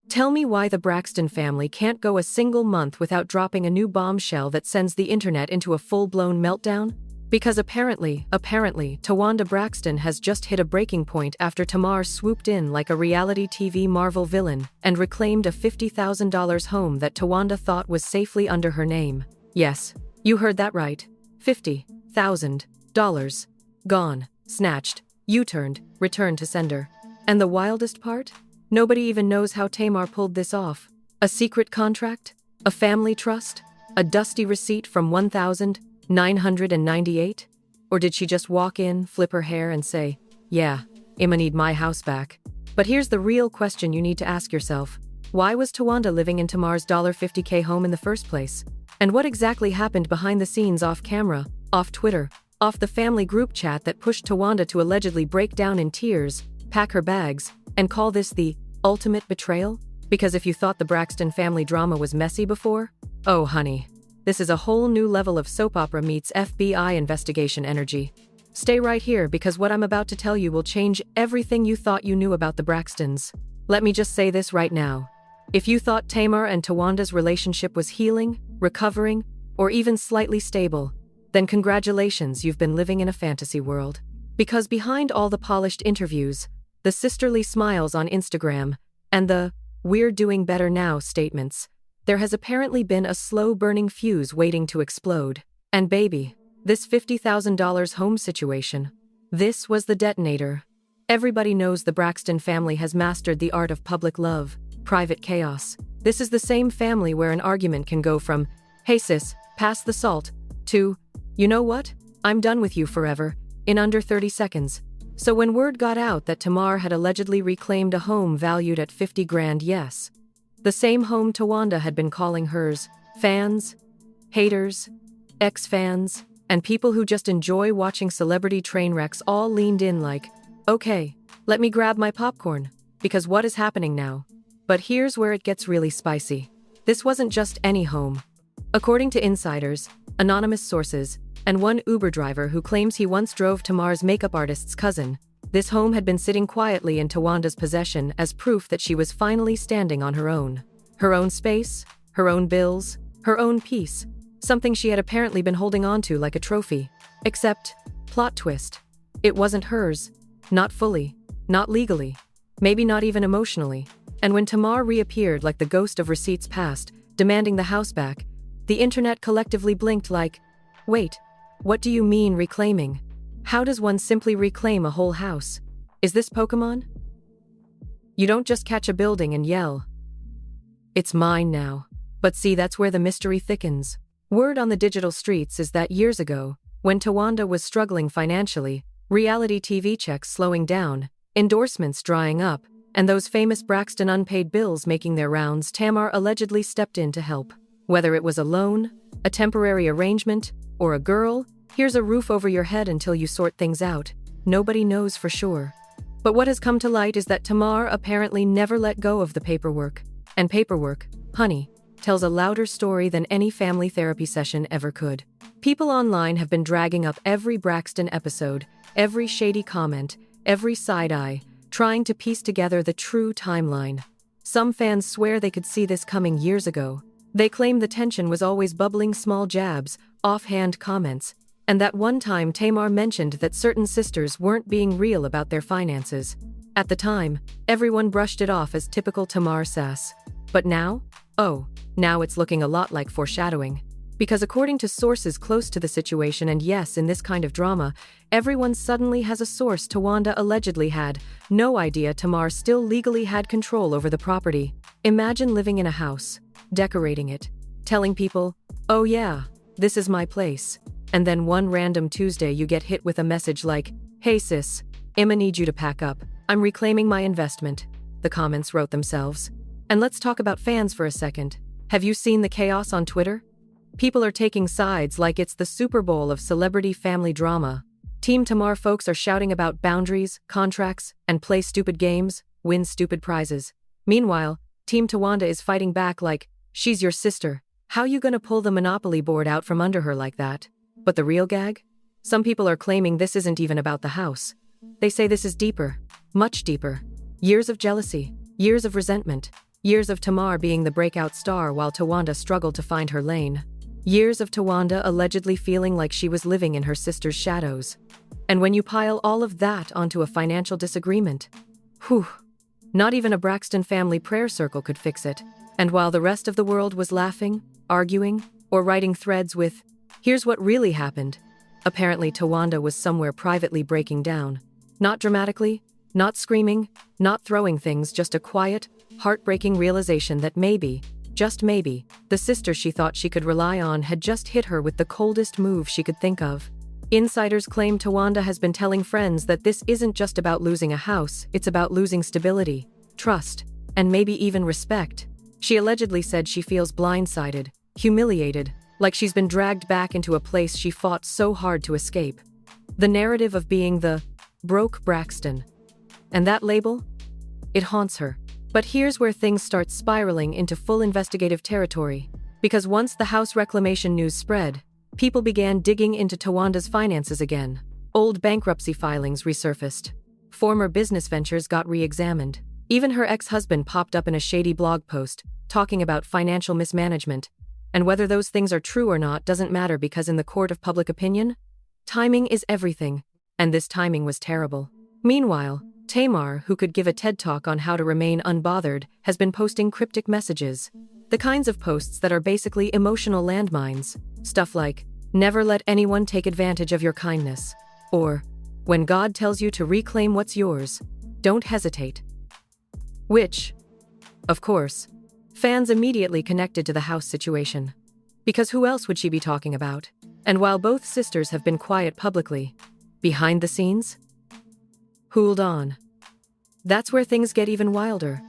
Tell me why the Braxton family can't go a single month without dropping a new bombshell that sends the internet into a full-blown meltdown? Because apparently, Towanda Braxton has just hit a breaking point after Tamar swooped in like a reality TV Marvel villain and reclaimed a $50,000 home that Towanda thought was safely under her name. Yes, you heard that right. $50,000. Gone, snatched, U-turned, returned to sender. And the wildest part? Nobody even knows how Tamar pulled this off. A secret contract? A family trust? A dusty receipt from 1,998? Or did she just walk in, flip her hair, and say, "Yeah, I'ma need my house back"? But here's the real question you need to ask yourself. Why was Towanda living in Tamar's $50K home in the first place? And what exactly happened behind the scenes off camera, off Twitter, off the family group chat that pushed Towanda to allegedly break down in tears, pack her bags, and call this the ultimate betrayal? Because if you thought the Braxton family drama was messy before, oh honey, this is a whole new level of soap opera meets FBI investigation energy. Stay right here because what I'm about to tell you will change everything you thought you knew about the Braxtons. Let me just say this right now. If you thought Tamar and Towanda's relationship was healing, recovering, or even slightly stable, then congratulations, you've been living in a fantasy world. Because behind all the polished interviews, the sisterly smiles on Instagram, and the "we're doing better now" statements, there has apparently been a slow-burning fuse waiting to explode. And baby, this $50,000 home situation, this was the detonator. Everybody knows the Braxton family has mastered the art of public love, private chaos. This is the same family where an argument can go from, "Hey sis, pass the salt," to, "You know what? I'm done with you forever," in under 30 seconds. So when word got out that Tamar had allegedly reclaimed a home valued at 50 grand, yes, the same home Towanda had been calling hers, fans, haters, ex-fans, and people who just enjoy watching celebrity train wrecks all leaned in like, "Okay, let me grab my popcorn, because what is happening now?" But here's where it gets really spicy. This wasn't just any home. According to insiders, anonymous sources, and one Uber driver who claims he once drove Tamar's makeup artist's cousin, this home had been sitting quietly in Towanda's possession as proof that she was finally standing on her own. Her own space, her own bills, her own peace, something she had apparently been holding on to like a trophy. Except, plot twist, it wasn't hers, not fully, not legally, maybe not even emotionally. And when Tamar reappeared like the ghost of receipts past, demanding the house back, the internet collectively blinked like, "Wait, what do you mean reclaiming? How does one simply reclaim a whole house? Is this Pokemon? You don't just catch a building and yell, 'It's mine now.'" But see, that's where the mystery thickens. Word on the digital streets is that years ago, when Towanda was struggling financially, reality TV checks slowing down, endorsements drying up, and those famous Braxton unpaid bills making their rounds, Tamar allegedly stepped in to help. Whether it was a loan, a temporary arrangement, or a "girl, here's a roof over your head until you sort things out," nobody knows for sure. But what has come to light is that Tamar apparently never let go of the paperwork. And paperwork, honey, tells a louder story than any family therapy session ever could. People online have been dragging up every Braxton episode, every shady comment, every side eye, trying to piece together the true timeline. Some fans swear they could see this coming years ago. They claim the tension was always bubbling, small jabs, offhand comments, and that one time Tamar mentioned that certain sisters weren't being real about their finances. At the time, everyone brushed it off as typical Tamar sass. But now? Oh, now it's looking a lot like foreshadowing. Because according to sources close to the situation, and yes, in this kind of drama, everyone suddenly has a source. Towanda allegedly had no idea Tamar still legally had control over the property. Imagine living in a house, decorating it, telling people, "Oh yeah, this is my place," and then one random Tuesday you get hit with a message like, "Hey sis, I'ma need you to pack up. I'm reclaiming my investment," the comments wrote themselves. And let's talk about fans for a second. Have you seen the chaos on Twitter? People are taking sides like it's the Super Bowl of celebrity family drama. Team Tamar folks are shouting about boundaries, contracts, and play stupid games, win stupid prizes. Meanwhile, Team Towanda is fighting back like, "She's your sister. How you gonna pull the Monopoly board out from under her like that?" But the real gag? Some people are claiming this isn't even about the house. They say this is deeper, much deeper. Years of jealousy, years of resentment, Years of Tamar being the breakout star while Towanda struggled to find her lane. Years of Towanda allegedly feeling like she was living in her sister's shadows. And when you pile all of that onto a financial disagreement, not even a Braxton family prayer circle could fix it. And while the rest of the world was laughing, arguing, or writing threads with, "Here's what really happened," apparently Towanda was somewhere privately breaking down. Not dramatically, not screaming, not throwing things, just a quiet, heartbreaking realization that maybe, just maybe, the sister she thought she could rely on had just hit her with the coldest move she could think of. Insiders claim Towanda has been telling friends that this isn't just about losing a house, it's about losing stability, trust, and maybe even respect. She allegedly said she feels blindsided, humiliated, like she's been dragged back into a place she fought so hard to escape. The narrative of being the broke Braxton. And that label? It haunts her. But here's where things start spiraling into full investigative territory. Because once the house reclamation news spread, people began digging into Towanda's finances again. Old bankruptcy filings resurfaced. Former business ventures got re-examined. Even her ex-husband popped up in a shady blog post, talking about financial mismanagement. And whether those things are true or not doesn't matter, because in the court of public opinion, timing is everything. And this timing was terrible. Meanwhile, Tamar, who could give a TED Talk on how to remain unbothered, has been posting cryptic messages. The kinds of posts that are basically emotional landmines. Stuff like, "Never let anyone take advantage of your kindness." Or, "When God tells you to reclaim what's yours, don't hesitate." Which, of course, fans immediately connected to the house situation. Because who else would she be talking about? And while both sisters have been quiet publicly, behind the scenes? Hold on. That's where things get even wilder.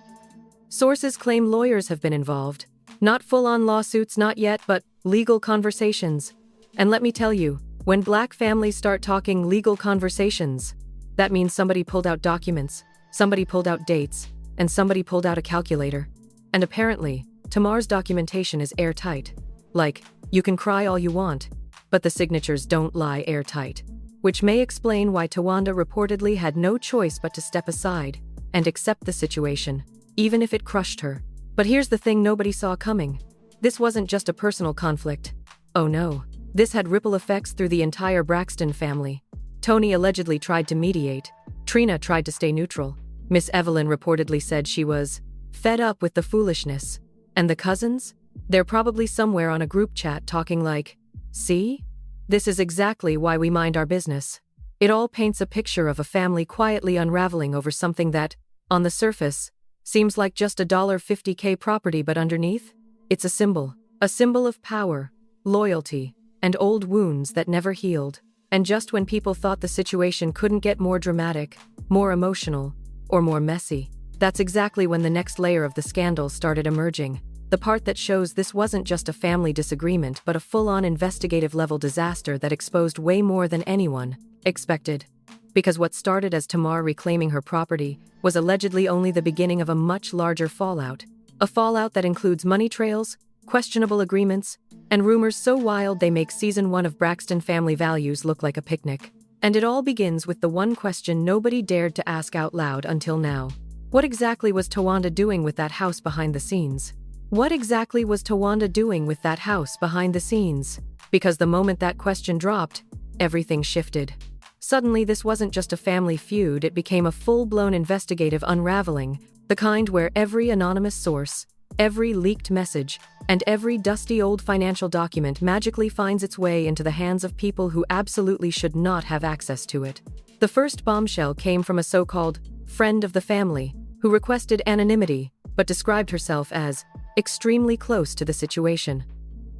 Sources claim lawyers have been involved. Not full-on lawsuits, not yet, but legal conversations. And let me tell you, when Black families start talking legal conversations, that means somebody pulled out documents, somebody pulled out dates, and somebody pulled out a calculator. And apparently, Tamar's documentation is airtight. Like, you can cry all you want, but the signatures don't lie airtight. Which may explain why Towanda reportedly had no choice but to step aside and accept the situation, even if it crushed her. But here's the thing nobody saw coming. This wasn't just a personal conflict. Oh no, this had ripple effects through the entire Braxton family. Tony allegedly tried to mediate. Trina tried to stay neutral. Miss Evelyn reportedly said she was fed up with the foolishness. And the cousins? They're probably somewhere on a group chat talking like, "See? This is exactly why we mind our business." It all paints a picture of a family quietly unraveling over something that, on the surface, seems like just a $50K property, but underneath, it's a symbol of power, loyalty, and old wounds that never healed. And just when people thought the situation couldn't get more dramatic, more emotional, or more messy, that's exactly when the next layer of the scandal started emerging. The part that shows this wasn't just a family disagreement but a full-on investigative-level disaster that exposed way more than anyone expected. Because what started as Tamar reclaiming her property was allegedly only the beginning of a much larger fallout. A fallout that includes money trails, questionable agreements, and rumors so wild they make season 1 of Braxton Family Values look like a picnic. And it all begins with the one question nobody dared to ask out loud until now. What exactly was Towanda doing with that house behind the scenes? What exactly was Towanda doing with that house behind the scenes? Because the moment that question dropped, everything shifted. Suddenly, this wasn't just a family feud, it became a full-blown investigative unraveling, the kind where every anonymous source, every leaked message, and every dusty old financial document magically finds its way into the hands of people who absolutely should not have access to it. The first bombshell came from a so-called friend of the family, who requested anonymity, but described herself as extremely close to the situation.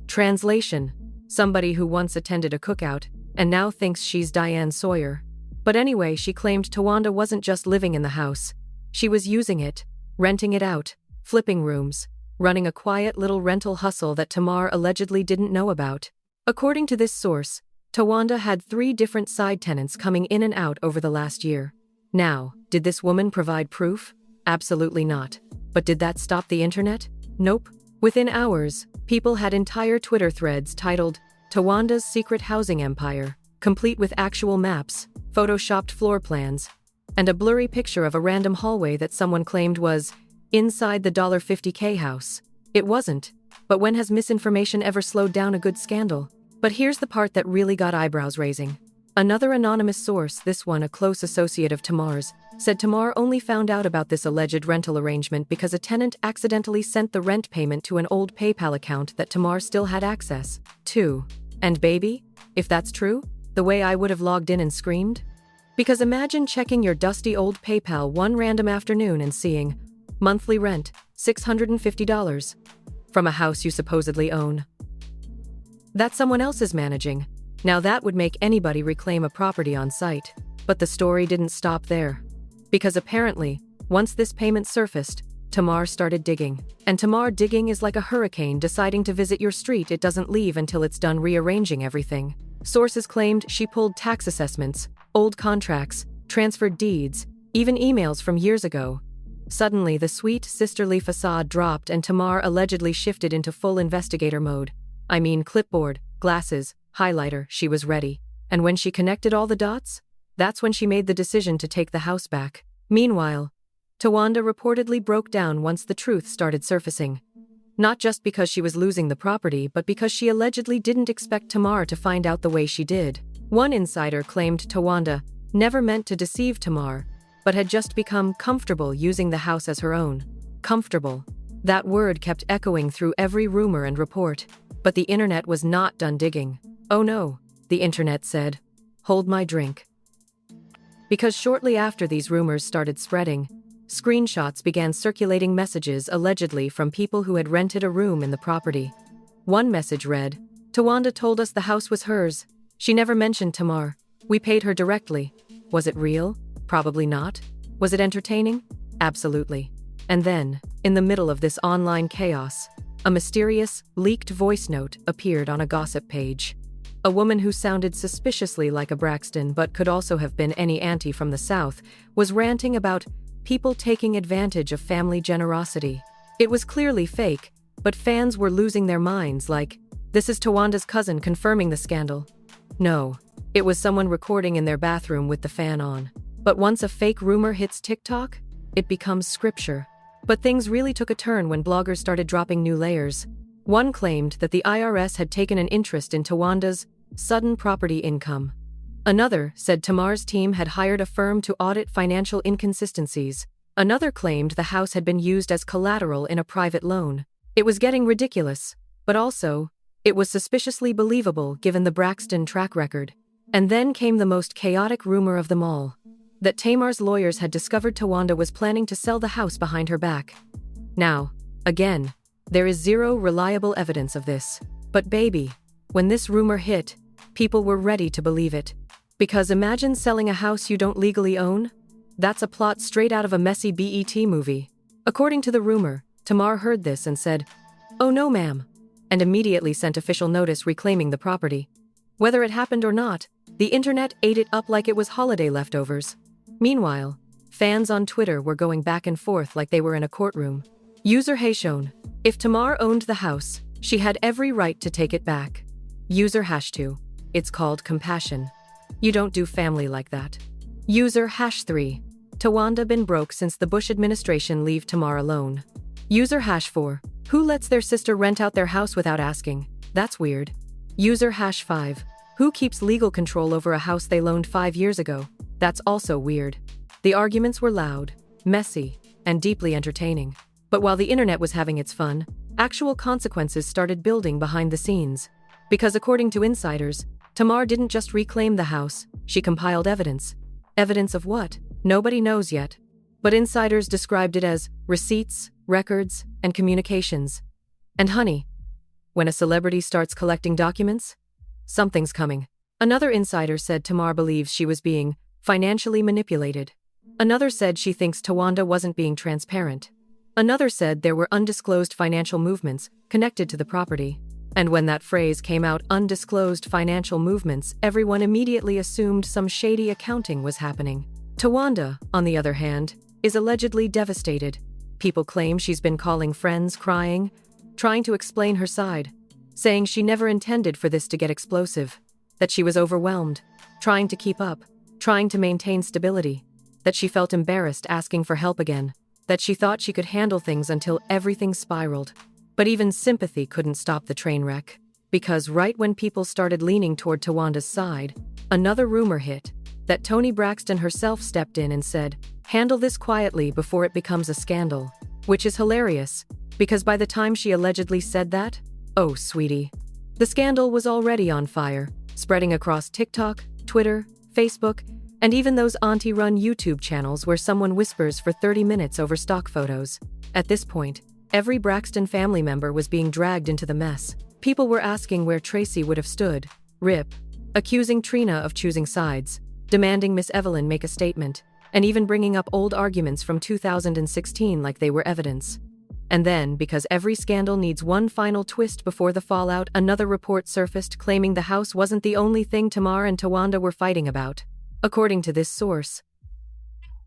Translation: somebody who once attended a cookout and now thinks she's Diane Sawyer. But anyway, she claimed Towanda wasn't just living in the house. She was using it, renting it out, flipping rooms, running a quiet little rental hustle that Tamar allegedly didn't know about. According to this source, Towanda had 3 different side tenants coming in and out over the last year. Now, did this woman provide proof? Absolutely not. But did that stop the internet? Nope. Within hours, people had entire Twitter threads titled, "Towanda's Secret Housing Empire," complete with actual maps, photoshopped floor plans, and a blurry picture of a random hallway that someone claimed was inside the $50K house. It wasn't. But when has misinformation ever slowed down a good scandal? But here's the part that really got eyebrows raising. Another anonymous source, this one a close associate of Tamar's, said Tamar only found out about this alleged rental arrangement because a tenant accidentally sent the rent payment to an old PayPal account that Tamar still had access to. And baby, if that's true, the way I would have logged in and screamed? Because imagine checking your dusty old PayPal one random afternoon and seeing monthly rent, $650, from a house you supposedly own that someone else is managing. Now that would make anybody reclaim a property on site. But the story didn't stop there. Because apparently, once this payment surfaced, Tamar started digging. And Tamar digging is like a hurricane deciding to visit your street. It doesn't leave until it's done rearranging everything. Sources claimed she pulled tax assessments, old contracts, transferred deeds, even emails from years ago. Suddenly, the sweet sisterly facade dropped and Tamar allegedly shifted into full investigator mode. I mean, clipboard, glasses, highlighter, she was ready. And when she connected all the dots, that's when she made the decision to take the house back. Meanwhile, Towanda reportedly broke down once the truth started surfacing. Not just because she was losing the property, but because she allegedly didn't expect Tamar to find out the way she did. One insider claimed Towanda never meant to deceive Tamar, but had just become comfortable using the house as her own. Comfortable. That word kept echoing through every rumor and report. But the internet was not done digging. Oh no, the internet said. Hold my drink. Because shortly after these rumors started spreading, screenshots began circulating messages allegedly from people who had rented a room in the property. One message read, Towanda told us the house was hers. She never mentioned Tamar. We paid her directly. Was it real? Probably not. Was it entertaining? Absolutely. And then, in the middle of this online chaos, a mysterious, leaked voice note appeared on a gossip page. A woman who sounded suspiciously like a Braxton but could also have been any auntie from the South was ranting about people taking advantage of family generosity. It was clearly fake, but fans were losing their minds like, this is Towanda's cousin confirming the scandal. No, it was someone recording in their bathroom with the fan on. But once a fake rumor hits TikTok, it becomes scripture. But things really took a turn when bloggers started dropping new layers. One claimed that the IRS had taken an interest in Towanda's sudden property income. Another said Tamar's team had hired a firm to audit financial inconsistencies. Another claimed the house had been used as collateral in a private loan. It was getting ridiculous, but also, it was suspiciously believable given the Braxton track record. And then came the most chaotic rumor of them all. That Tamar's lawyers had discovered Towanda was planning to sell the house behind her back. Now, again, there is zero reliable evidence of this. But baby, when this rumor hit, people were ready to believe it. Because imagine selling a house you don't legally own? That's a plot straight out of a messy BET movie. According to the rumor, Tamar heard this and said, "Oh no ma'am," and immediately sent official notice reclaiming the property. Whether it happened or not, the internet ate it up like it was holiday leftovers. Meanwhile, fans on Twitter were going back and forth like they were in a courtroom. User Haishone, if Tamar owned the house, she had every right to take it back. User #2, it's called compassion. You don't do family like that. User #3, Towanda been broke since the Bush administration leave Tamar alone. User #4, who lets their sister rent out their house without asking? That's weird. User #5, who keeps legal control over a house they loaned 5 years ago? That's also weird. The arguments were loud, messy, and deeply entertaining. But while the internet was having its fun, actual consequences started building behind the scenes. Because according to insiders, Tamar didn't just reclaim the house, she compiled evidence. Evidence of what? Nobody knows yet. But insiders described it as receipts, records, and communications. And honey, when a celebrity starts collecting documents, something's coming. Another insider said Tamar believes she was being financially manipulated. Another said she thinks Towanda wasn't being transparent. Another said there were undisclosed financial movements connected to the property. And when that phrase came out, undisclosed financial movements, everyone immediately assumed some shady accounting was happening. Towanda, on the other hand, is allegedly devastated. People claim she's been calling friends, crying, trying to explain her side, saying she never intended for this to get explosive, that she was overwhelmed, trying to keep up, trying to maintain stability, that she felt embarrassed asking for help again. that she thought she could handle things until everything spiraled. But even sympathy couldn't stop the train wreck. Because right when people started leaning toward Tawanda's side, another rumor hit, that Toni Braxton herself stepped in and said, "Handle this quietly before it becomes a scandal." Which is hilarious, because by the time she allegedly said that, oh sweetie, the scandal was already on fire, spreading across TikTok, Twitter, Facebook, and even those auntie-run YouTube channels where someone whispers for 30 minutes over stock photos. At this point, every Braxton family member was being dragged into the mess. People were asking where Tracy would have stood, RIP, accusing Trina of choosing sides, demanding Miss Evelyn make a statement, and even bringing up old arguments from 2016 like they were evidence. And then, because every scandal needs one final twist before the fallout, another report surfaced claiming the house wasn't the only thing Tamar and Towanda were fighting about. According to this source,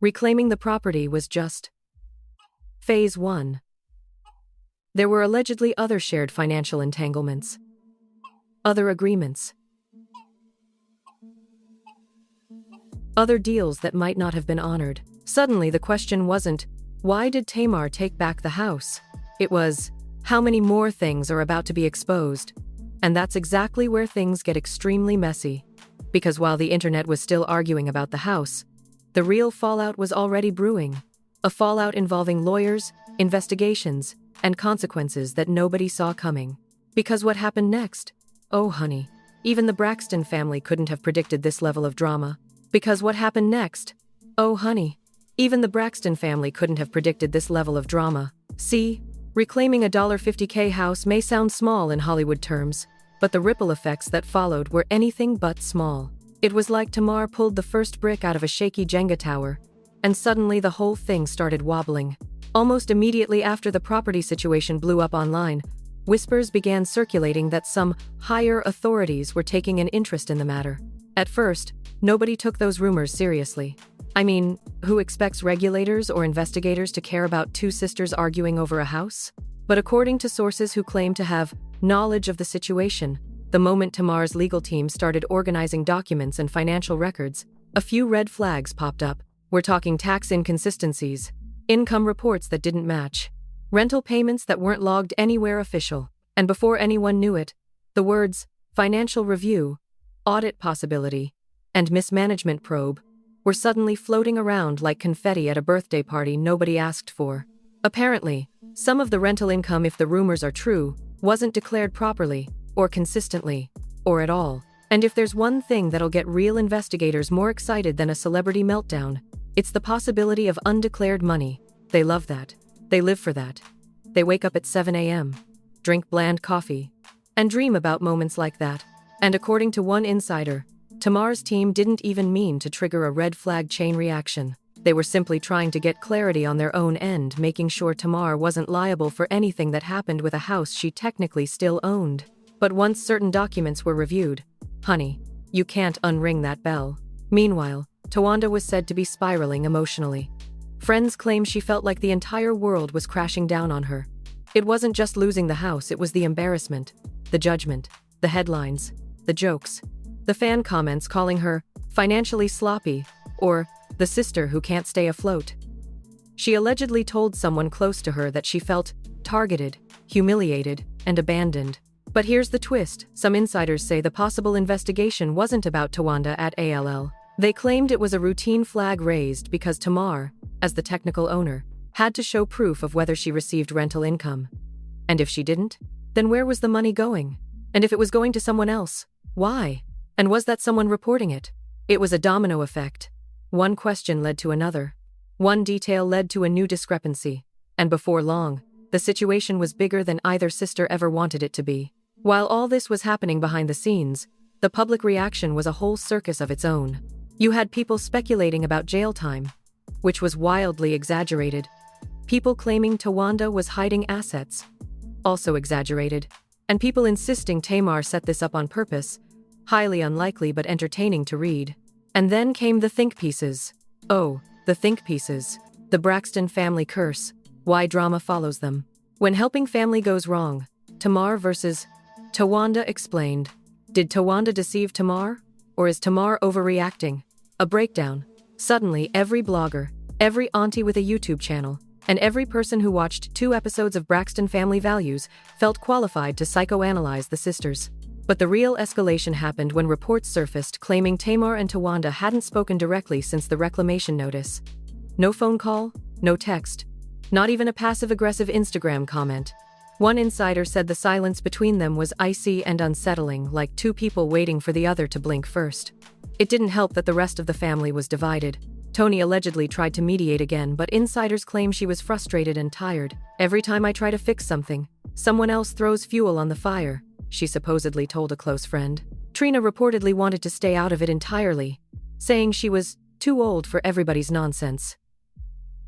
reclaiming the property was just phase 1. There were allegedly other shared financial entanglements, other agreements, other deals that might not have been honored. Suddenly, the question wasn't, why did Tamar take back the house? It was, how many more things are about to be exposed? And that's exactly where things get extremely messy. Because while the internet was still arguing about the house, the real fallout was already brewing. A fallout involving lawyers, investigations, and consequences that nobody saw coming. Because what happened next? Oh honey, even the Braxton family couldn't have predicted this level of drama. Because what happened next? Oh honey, even the Braxton family couldn't have predicted this level of drama. See, reclaiming a $50K house may sound small in Hollywood terms, but the ripple effects that followed were anything but small. It was like Tamar pulled the first brick out of a shaky Jenga tower, and suddenly the whole thing started wobbling. Almost immediately after the property situation blew up online, whispers began circulating that some higher authorities were taking an interest in the matter. At first, nobody took those rumors seriously. I mean, who expects regulators or investigators to care about two sisters arguing over a house? But according to sources who claim to have knowledge of the situation, the moment Tamar's legal team started organizing documents and financial records, a few red flags popped up. We're talking tax inconsistencies, income reports that didn't match, rental payments that weren't logged anywhere official, and before anyone knew it, the words financial review, audit possibility, and mismanagement probe were suddenly floating around like confetti at a birthday party nobody asked for. Apparently, some of the rental income, if the rumors are true, wasn't declared properly, or consistently, or at all. And if there's one thing that'll get real investigators more excited than a celebrity meltdown, it's the possibility of undeclared money. They love that. They live for that. They wake up at 7 a.m., drink bland coffee, and dream about moments like that. And according to one insider, Tamar's team didn't even mean to trigger a red flag chain reaction. They were simply trying to get clarity on their own end, making sure Tamar wasn't liable for anything that happened with a house she technically still owned. But once certain documents were reviewed, honey, you can't unring that bell. Meanwhile, Towanda was said to be spiraling emotionally. Friends claim she felt like the entire world was crashing down on her. It wasn't just losing the house, it was the embarrassment, the judgment, the headlines, the jokes, the fan comments calling her financially sloppy, or the sister who can't stay afloat. She allegedly told someone close to her that she felt targeted, humiliated, and abandoned. But here's the twist. Some insiders say the possible investigation wasn't about Towanda at ALL. They claimed it was a routine flag raised because Tamar, as the technical owner, had to show proof of whether she received rental income. And if she didn't, then where was the money going? And if it was going to someone else, why? And was that someone reporting it? It was a domino effect. One question led to another. One detail led to a new discrepancy. And before long, the situation was bigger than either sister ever wanted it to be. While all this was happening behind the scenes, the public reaction was a whole circus of its own. You had people speculating about jail time, which was wildly exaggerated. People claiming Towanda was hiding assets, also exaggerated. And people insisting Tamar set this up on purpose, highly unlikely but entertaining to read. And then came the think pieces. Oh, the think pieces. The Braxton family curse. Why drama follows them. When helping family goes wrong. Tamar versus Towanda explained. Did Towanda deceive Tamar? Or is Tamar overreacting? A breakdown. Suddenly, every blogger, every auntie with a YouTube channel, And every person who watched 2 episodes of Braxton Family Values felt qualified to psychoanalyze the sisters. But the real escalation happened when reports surfaced claiming Tamar and Towanda hadn't spoken directly since the reclamation notice. No phone call, no text, not even a passive-aggressive Instagram comment. One insider said the silence between them was icy and unsettling, like 2 people waiting for the other to blink first. It didn't help that the rest of the family was divided. Tony allegedly tried to mediate again, but insiders claim she was frustrated and tired. "Every time I try to fix something, someone else throws fuel on the fire," she supposedly told a close friend. Trina reportedly wanted to stay out of it entirely, saying she was too old for everybody's nonsense.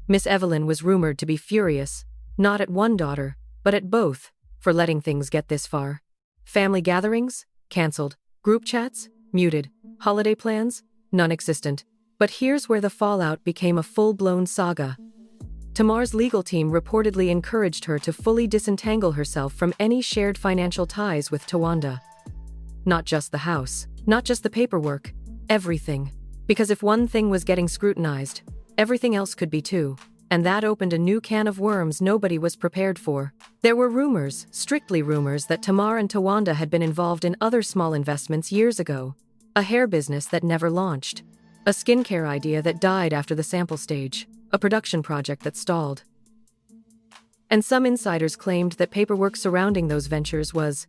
Miss Evelyn was rumored to be furious, not at one daughter, but at both, for letting things get this far. Family gatherings? Cancelled. Group chats? Muted. Holiday plans? Non-existent. But here's where the fallout became a full-blown saga. Tamar's legal team reportedly encouraged her to fully disentangle herself from any shared financial ties with Towanda. Not just the house, not just the paperwork, everything. Because if one thing was getting scrutinized, everything else could be too. And that opened a new can of worms nobody was prepared for. There were rumors, strictly rumors, that Tamar and Towanda had been involved in other small investments years ago. A hair business that never launched. A skincare idea that died after the sample stage. A production project that stalled. And some insiders claimed that paperwork surrounding those ventures was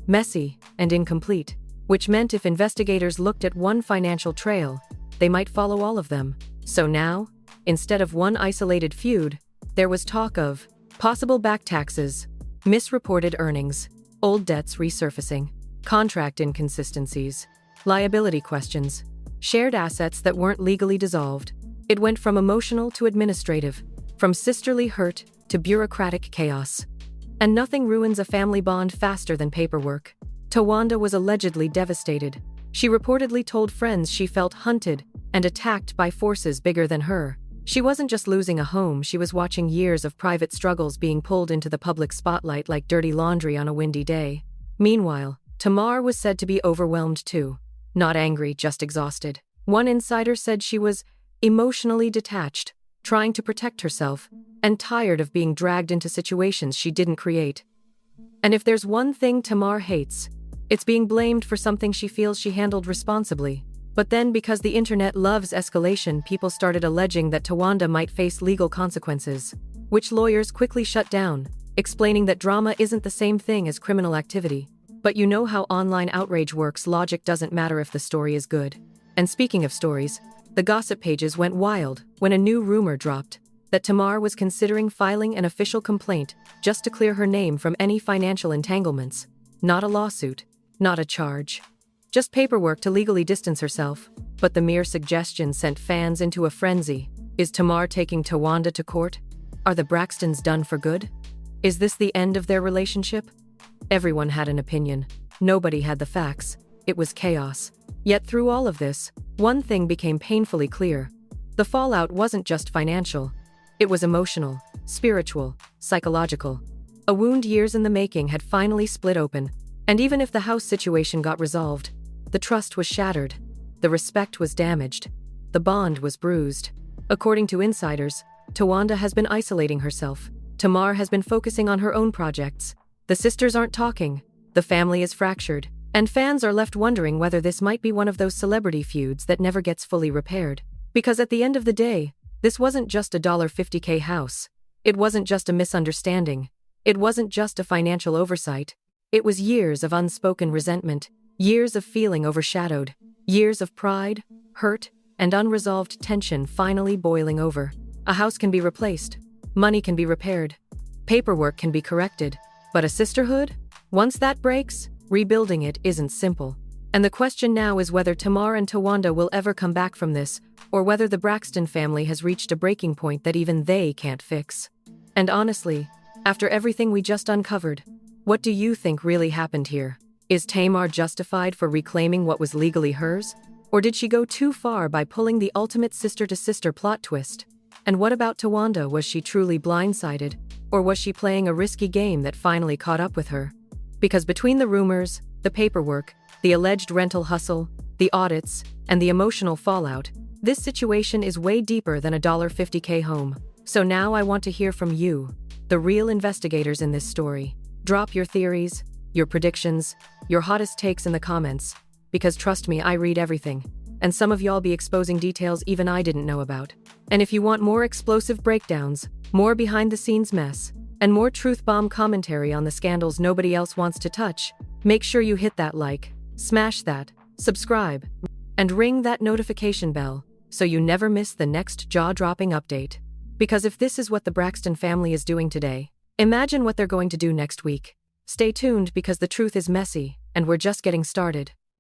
messy and incomplete, which meant if investigators looked at one financial trail, they might follow all of them. So now, instead of one isolated feud, there was talk of possible back taxes, misreported earnings, old debts resurfacing, contract inconsistencies, liability questions, shared assets that weren't legally dissolved. It went from emotional to administrative, from sisterly hurt to bureaucratic chaos. And nothing ruins a family bond faster than paperwork. Towanda was allegedly devastated. She reportedly told friends she felt hunted and attacked by forces bigger than her. She wasn't just losing a home, she was watching years of private struggles being pulled into the public spotlight like dirty laundry on a windy day. Meanwhile, Tamar was said to be overwhelmed too. Not angry, just exhausted. One insider said she was emotionally detached, trying to protect herself, and tired of being dragged into situations she didn't create. And if there's one thing Tamar hates, it's being blamed for something she feels she handled responsibly. But then, because the internet loves escalation, people started alleging that Towanda might face legal consequences, which lawyers quickly shut down, explaining that drama isn't the same thing as criminal activity. But you know how online outrage works, logic doesn't matter if the story is good. And speaking of stories, the gossip pages went wild when a new rumor dropped that Tamar was considering filing an official complaint just to clear her name from any financial entanglements. Not a lawsuit, not a charge. Just paperwork to legally distance herself. But the mere suggestion sent fans into a frenzy. Is Tamar taking Towanda to court? Are the Braxtons done for good? Is this the end of their relationship? Everyone had an opinion. Nobody had the facts. It was chaos. Yet through all of this, one thing became painfully clear. The fallout wasn't just financial. It was emotional, spiritual, psychological. A wound years in the making had finally split open. And even if the house situation got resolved, the trust was shattered. The respect was damaged. The bond was bruised. According to insiders, Towanda has been isolating herself. Tamar has been focusing on her own projects. The sisters aren't talking. The family is fractured. And fans are left wondering whether this might be one of those celebrity feuds that never gets fully repaired. Because at the end of the day, this wasn't just a $50K house. It wasn't just a misunderstanding. It wasn't just a financial oversight. It was years of unspoken resentment, years of feeling overshadowed, years of pride, hurt, and unresolved tension finally boiling over. A house can be replaced. Money can be repaired. Paperwork can be corrected. But a sisterhood? Once that breaks, rebuilding it isn't simple. And the question now is whether Tamar and Towanda will ever come back from this, or whether the Braxton family has reached a breaking point that even they can't fix. And honestly, after everything we just uncovered, what do you think really happened here? Is Tamar justified for reclaiming what was legally hers? Or did she go too far by pulling the ultimate sister-to-sister plot twist? And what about Towanda? Was she truly blindsided? Or was she playing a risky game that finally caught up with her? Because between the rumors, the paperwork, the alleged rental hustle, the audits, and the emotional fallout, this situation is way deeper than a $50K home. So now I want to hear from you, the real investigators in this story. Drop your theories, your predictions, your hottest takes in the comments, because trust me, I read everything. And some of y'all be exposing details even I didn't know about. And if you want more explosive breakdowns, more behind-the-scenes mess, and more truth bomb commentary on the scandals nobody else wants to touch, make sure you hit that like, smash that, subscribe, and ring that notification bell so you never miss the next jaw-dropping update. Because if this is what the Braxton family is doing today, imagine what they're going to do next week. Stay tuned because the truth is messy, and we're just getting started.